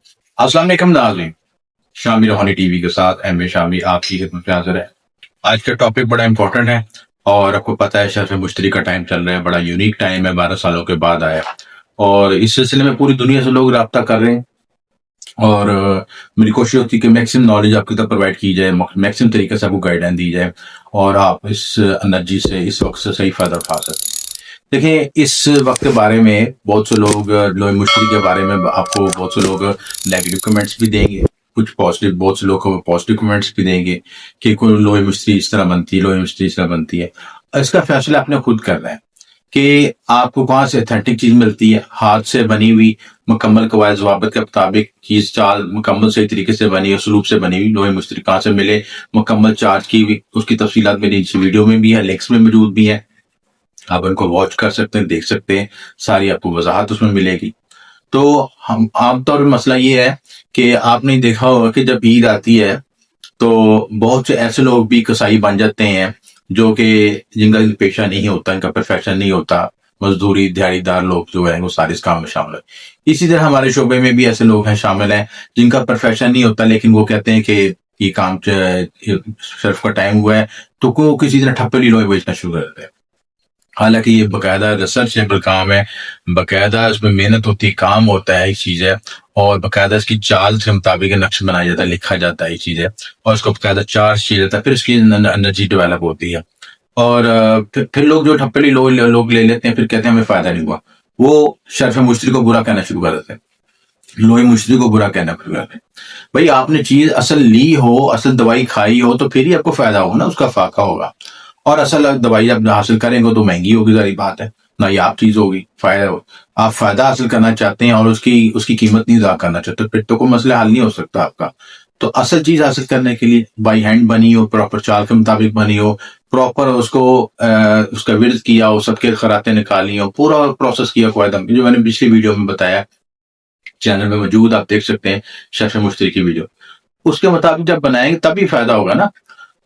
अस्सलाम वालेकुम नाज़रीन, शामी रोहानी टीवी के साथ एम ए शामी आपकी खिदमत में हाजिर है। आज का टॉपिक बड़ा इंपॉर्टेंट है और आपको पता है शरफ मुश्तरी का टाइम चल रहा है, बड़ा यूनिक टाइम है, 12 सालों के बाद आया और इस सिलसिले में पूरी दुनिया से लोग रब्ता कर रहे हैं और मेरी कोशिश होती है कि मैक्सिमम नॉलेज आपकी तरफ प्रोवाइड की जाए, मैक्सिमम तरीके से आपको गाइडलाइन दी जाए और आप इस एनर्जी से, इस वक्त से सही फायदा उठा सकें। देखिए, इस वक्त के बारे में बहुत से लोग लोहे मुश्तरी के बारे में आपको बहुत से लोग नेगेटिव कमेंट्स भी देंगे, कुछ पॉजिटिव, बहुत से लोग पॉजिटिव कमेंट्स भी देंगे कि कोई लोहे मुश्तरी इस तरह बनती है, लोहे मुश्तरी इस तरह बनती है। इसका फैसला आपने खुद करना है कि आपको कहाँ से ऑथेंटिक चीज मिलती है, हाथ से बनी हुई मुकम्मल कवायद ज़वाबित के मुताबिक चीज चाल मुकम्मल सही तरीके से बनी, उसलूब से बनी हुई लोहे मुश्तरी कहाँ से मिले, मुकम्मल चार्ज की हुई, उसकी तफसीलात मेरी इस वीडियो में भी है, लिंक्स में मौजूद भी है, आप इनको वॉच कर सकते हैं, देख सकते हैं, सारी आपको वजाहत उसमें मिलेगी। तो हम आमतौर पर मसला ये है कि आपने देखा होगा कि जब ईद आती है तो बहुत से ऐसे लोग भी कसाई बन जाते हैं जो कि जिनका पेशा नहीं होता, इनका प्रोफेशन नहीं होता, मजदूरी दिहाड़ीदार लोग जो है वो सारे इस काम में शामिल है। इसी तरह हमारे शोबे में भी ऐसे लोग हैं शामिल हैं जिनका प्रोफेशन नहीं होता, लेकिन वो कहते हैं कि ये काम सिर्फ का टाइम हुआ है तो को किसी तरह ठप्पे लोहे बेचना शुरू कर देते हैं। हालांकि ये बकायदा रिसर्चेबल काम है, बकायदा इसमें मेहनत होती है, काम होता है, एक चीज है और बकायदा इसकी चाल के मुताबिक नक्श बनाया जाता है, लिखा जाता है, एक चीज है और उसको बकायदा चार्ज किया जाता है, फिर इसकी एनर्जी डेवलप होती है और फिर लोग जो ठप्पे लोग ले लेते हैं, फिर कहते हैं हमें फायदा नहीं हुआ, वो शरफ मुश्तरी को बुरा कहना शुरू कर देते हैं, लोहे मुश्तरी को बुरा कहना शुरू कर देते हैं। भाई आपने चीज असल ली हो, असल दवाई खाई हो तो फिर ही आपको फायदा होगा ना, उसका फाका होगा और असल दवाई आप हासिल करेंगे तो महंगी होगी, सारी बात है ना, ये आप चीज होगी, फायदा हो, आप फायदा हासिल करना चाहते हैं और उसकी उसकी कीमत नहीं अदा करना चाहते, फिर तो कोई मसला हल नहीं हो सकता आपका। तो असल चीज हासिल करने के लिए बाई हैंड बनी हो, प्रॉपर चाल के मुताबिक बनी हो, प्रॉपर उसको उसका विर्द किया हो, सबके खराते निकाली हो, पूरा प्रोसेस किया हुआ एकदम, जो मैंने पिछली वीडियो में बताया, चैनल में मौजूद, आप देख सकते हैं शरफ मुश्तरी की वीडियो, उसके मुताबिक जब बनाएंगे तभी फायदा होगा ना।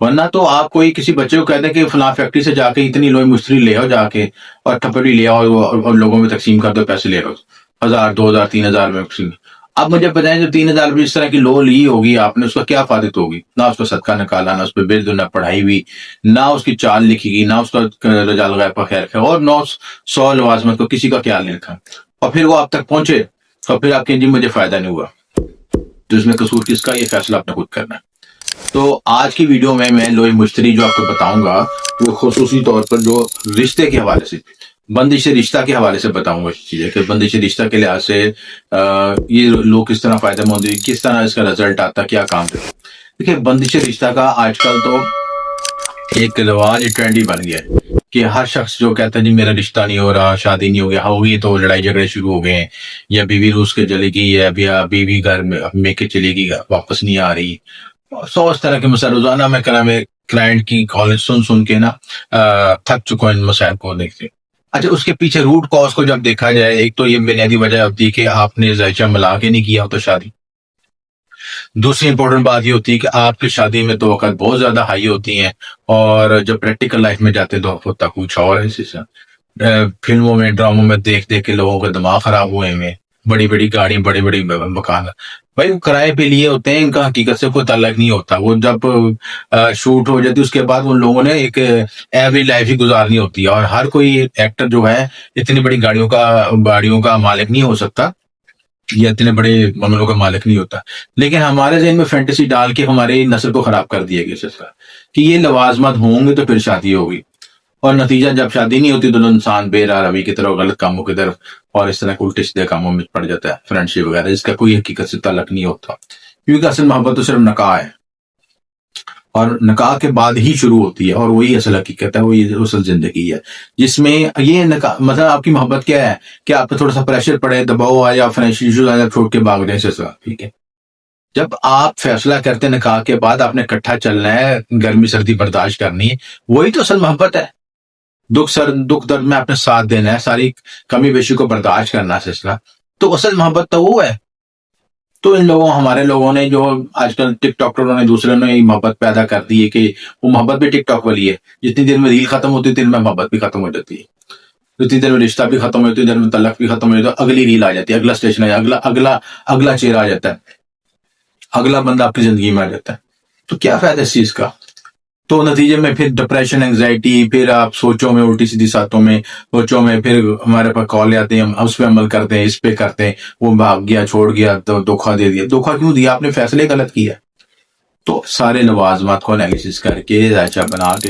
वरना तो आप कोई किसी बच्चे को कह दें कि फलां फैक्ट्री से जाके इतनी लोहे मुश्तरी ले आओ जाके और ठप्पड़ी ले आओ और लोगों में तकसीम कर दो, पैसे ले लो 1000 2000 3000 में। अब मुझे बताएं जब 3000 रुपये इस तरह की लो ली होगी आपने, उसका क्या फायदत होगी, ना उसका सदका निकाला, ना उस पर बिल्ड, ना पढ़ाई हुई, ना उसकी चाल लिखी, ना उसका रजा लगाया पर खैर है और 900 लवाजमत को किसी का ख्याल नहीं रखा और फिर वो आप तक पहुंचे और फिर आपके जी मुझे फायदा नहीं हुआ, तो इसमें कसूर किसका, ये फैसला आपने खुद करना है। तो आज की वीडियो में मैं लोहे मुश्तरी जो आपको बताऊंगा वो खुसूसी तौर पर जो रिश्ते के हवाले से, बंदिश रिश्ता के हवाले से बताऊंगा इस चीजें कि बंदिश रिश्ता के लिहाज से ये लोग किस तरह फायदेमंद हुई, किस तरह इसका रिजल्ट आता, क्या काम करते। देखिए, बंदिश रिश्ता का आजकल तो एक रिवाज, ट्रेंड ही बन गया है कि हर शख्स जो कहता है जी मेरा रिश्ता नहीं हो रहा, शादी नहीं हो गया, होगी तो लड़ाई झगड़े शुरू हो गए हैं, या बीवी रूस के चलेगी, या बीवी घर में के चलेगी, वापस नहीं आ रही, 100 इस तरह के मसाइल रोजाना मैं करा में क्लाइंट की कॉलेज सुन सुन के ना थक चुका हूं इन मसाइल को देखते। अच्छा, उसके पीछे रूट कॉज को जब देखा जाए, एक तो ये बुनियादी वजह होती है कि आपने जायचा मिला के नहीं किया हो तो शादी। दूसरी इंपॉर्टेंट बात ये होती है कि आपकी शादी में तो वक्त बहुत ज्यादा हाई होती हैं और जब प्रैक्टिकल लाइफ में जाते हैं तो होता कुछ और है। फिल्मों में, ड्रामों में देख देख के लोगों का दिमाग खराब हुए में, बड़ी बड़ी गाड़ी, बड़ी बड़ी मकान, भाई वो किराए पे लिए होते हैं, इनका हकीकत से कोई ताल्लुक नहीं होता। वो जब शूट हो जाती है उसके बाद उन लोगों ने एक एवरेज लाइफ ही गुजारनी होती है और हर कोई एक्टर जो है इतनी बड़ी गाड़ियों का मालिक नहीं हो सकता या इतने बड़े बंगलों का मालिक नहीं होता। लेकिन हमारे ज़हन में फैंटेसी डाल के हमारी नस्ल को खराब कर दिया गया इसका कि ये लवाजमत होंगे तो फिर शादी होगी और नतीजा जब शादी नहीं होती तो इंसान बेरा रवि की तरफ, गलत कामों की तरफ और इस तरह के उल्टे सीधे कामों में पड़ जाता है, फ्रेंडशिप वगैरह, जिसका कोई हकीकत से ताल्लुक नहीं होता, क्योंकि असल मोहब्बत तो सिर्फ नकाह है और नकाह के बाद ही शुरू होती है और वही असल हकीकत है, वही असल जिंदगी है जिसमें ये नकाह, मतलब आपकी मोहब्बत क्या है कि आप पे थोड़ा सा प्रेशर पड़े, दबाव आया या फाइनेंशियल इश्यूज आया, छोड़ के भाग जाए, ठीक है। जब आप फैसला करते हैं नकाह के बाद आपने इकट्ठा चलना है, गर्मी सर्दी बर्दाश्त करनी है, वही तो असल मोहब्बत है। दुख दर्द में आपने साथ देना है, सारी कमी बेशी को बर्दाश्त करना है, सिलसिला तो असल मोहब्बत तो वो है। तो इन लोगों, हमारे लोगों ने जो आजकल टिकटॉकरों ने, दूसरे ने ये मोहब्बत पैदा कर दी है कि वो मोहब्बत भी टिकटॉक वाली है, जितनी देर में रील खत्म होती है उतनी देर में मोहब्बत भी खत्म हो जाती है। اتنی دیر میں رشتہ بھی ختم ہو، اتنی دیر میں طلاق بھی ختم ہو جاتا ہے، اگلی ریل آ جاتی ہے، اگلا اسٹیشن آ جاتا ہے، اگلا چہرہ آ جاتا ہے، اگلا بندہ آپ کی زندگی میں آ جاتا ہے. تو کیا فائدہ اس چیز کا؟ تو نتیجے میں پھر ڈپریشن، انگزائٹی، پھر آپ سوچوں میں الٹی سیدھی ساتوں میں سوچوں میں، پھر ہمارے پاس کال آتے ہیں، ہم اس پہ عمل کرتے ہیں، اس پہ کرتے ہیں، وہ بھاگ گیا، چھوڑ گیا تو دھوکہ دے دیا. دھوکہ کیوں دیا؟ آپ نے فیصلے غلط کیا. تو سارے لوازمات کو انالیسس کر کے، ذائچہ بنا کے،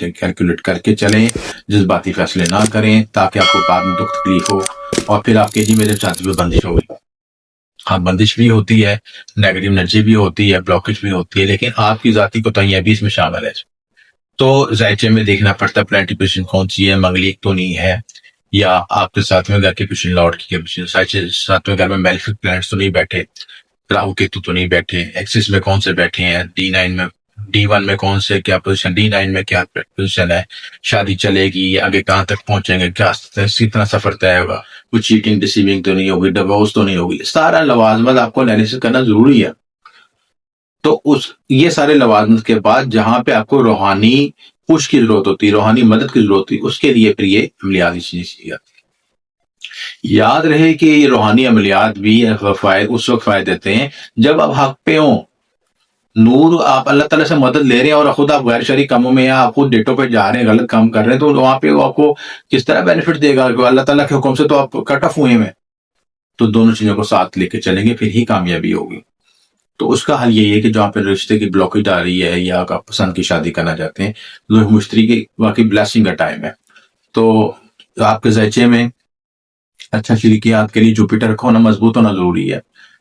کیلکولیٹ کر کے چلیں، جذباتی فیصلے نہ کریں تاکہ آپ کو بعد میں دکھ تکلیف ہو. اور پھر آپ کے جی میرے ساتھ بھی بندش ہو گئی. ہاں، بندش بھی ہوتی ہے، نیگیٹو انرجی بھی ہوتی ہے، بلاکج بھی ہوتی ہے، لیکن آپ کی ذاتی کوتاہیاں بھی اس میں شامل ہے. تو ذائچے میں دیکھنا پڑتا ہے پلانٹی پوزیشن کون سی ہے، منگلیک تو نہیں ہے، یا آپ کے ساتھ میں گھر کے پوزیشن، لارڈ کی پوزیشن، ساتھ میں گھر میں میلیفک پلانٹس تو نہیں بیٹھے، راہو کیتو تو نہیں بیٹھے، ایکسس میں کون سے بیٹھے ہیں، D9 میں، D1 میں کون سے کیا پوزیشن، D9 میں کیا پوزیشن ہے، شادی چلے گی، آگے کہاں تک پہنچیں گے، کیا کتنا سفر طے ہوگا، کچھ چیٹنگ ڈسیونگ تو نہیں ہوگی، ڈیورس تو نہیں ہوگی. سارا لوازمات آپ کو انالیسس کرنا ضروری ہے. تو یہ سارے لوازمات کے بعد جہاں پہ آپ کو روحانی پش کی ضرورت ہوتی ہے، روحانی مدد کی ضرورت ہوتی ہے، اس کے لیے پھر یہ عملیاتی چیزیں. یاد رہے کہ یہ روحانی عملیات بھی فائد اس وقت فائدہ دیتے ہیں جب آپ حق پہ ہوں. نور، آپ اللہ تعالیٰ سے مدد لے رہے ہیں اور خود آپ غیر شرعی کاموں میں، یا آپ خود ڈیٹوں پہ جا رہے ہیں، غلط کام کر رہے ہیں، تو وہاں پہ وہ آپ کو کس طرح بینیفٹ دے گا کہ اللہ تعالیٰ کے حکم سے تو آپ کٹ آف ہوئے ہیں. تو دونوں چیزوں کو ساتھ لے کے چلیں گے، پھر ہی کامیابی ہوگی. تو اس کا حل یہی ہے کہ جہاں پہ رشتے کی بلاکیج آ رہی ہے، یا آپ پسند کی شادی کرنا چاہتے ہیں، لوح مشتری کی واقعی بلیسنگ کا ٹائم ہے. تو آپ کے ذائچے میں اچھا شریکیات کے لیے جوپیٹر کو ہونا، مضبوط ہونا ضروری ہے.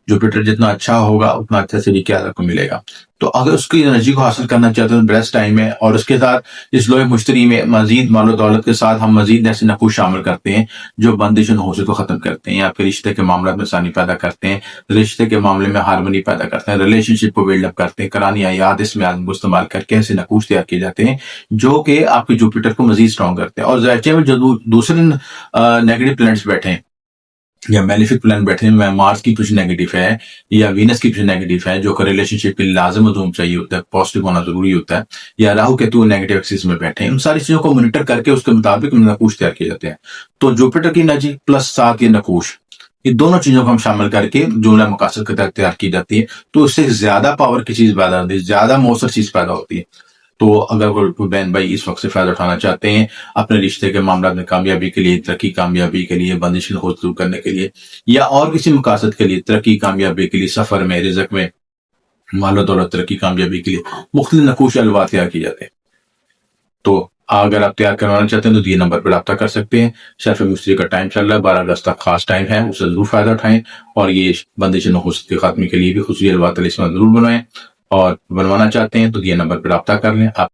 جوپیٹر جتنا اچھا ہوگا اتنا اچھا شریکیات کو ملے گا. تو اگر اس کی انرجی کو حاصل کرنا چاہتے ہیں تو بیسٹ ٹائم ہے. اور اس کے ساتھ اس لوح مشتری میں مزید مال و دولت کے ساتھ ہم مزید ایسے نقوش شامل کرتے ہیں جو بندش و نحوست کو ختم کرتے ہیں، یا پھر رشتے کے معاملات میں آسانی پیدا کرتے ہیں، رشتے کے معاملے میں ہارمونی پیدا کرتے ہیں، ریلیشن شپ کو بلڈ اپ کرتے ہیں. قرآن آیات اس میں کو استعمال کر کے ایسے نقوش تیار کیے جاتے ہیں جو کہ آپ کے جوپیٹر کو مزید اسٹرانگ کرتے ہیں. اور ذائچے میں جو دوسرے نیگیٹو پلانٹس بیٹھے ہیں یا میلیفک پلان بیٹھے ہیں، مارس کی کچھ نیگیٹو ہے یا وینس کی کچھ نیگیٹو ہے، جو کہ ریلیشن شپ کے لازم مدوم چاہیے ہوتا ہے، پازیٹیو ہونا ضروری ہوتا ہے، یا راہو کیتو نیگیٹو ایکسس میں بیٹھے ہیں، ان ساری چیزوں کو مانیٹر کر کے اس کے مطابق نقوش تیار کیے جاتے ہیں. تو جوپیٹر کی انرجی پلس ساتھ یہ نقوش، یہ دونوں چیزوں کو ہم شامل کر کے جملہ مقاصد کے تحت تیار کی جاتی ہے. تو اس سے زیادہ پاور کی چیز پیدا ہوتی ہے، زیادہ مؤثر چیز پیدا ہوتی ہے. تو اگر کوئی بہن بھائی اس وقت سے فائدہ اٹھانا چاہتے ہیں اپنے رشتے کے معاملات میں کامیابی کے لیے، ترقی کامیابی کے لیے، بندش کو دور کرنے کے لیے، یا اور کسی مقاصد کے لیے، ترقی کامیابی کے لیے، سفر میں، رزق میں، مال و دولت، ترقی کامیابی کے لیے مختلف نقوش الوات تیار کی جاتے ہیں. تو اگر آپ تیار کروانا چاہتے ہیں تو یہ نمبر پر رابطہ کر سکتے ہیں. شرف مستری کا ٹائم چل رہا ہے، 12 اگست تک خاص ٹائم ہے، اس سے ضرور فائدہ اٹھائیں. اور یہ بندش نحوست کے خاتمے کے لیے بھی خصوصی الوات ضرور بنوائیں. اور بنوانا چاہتے ہیں تو یہ نمبر پر رابطہ کر لیں. آپ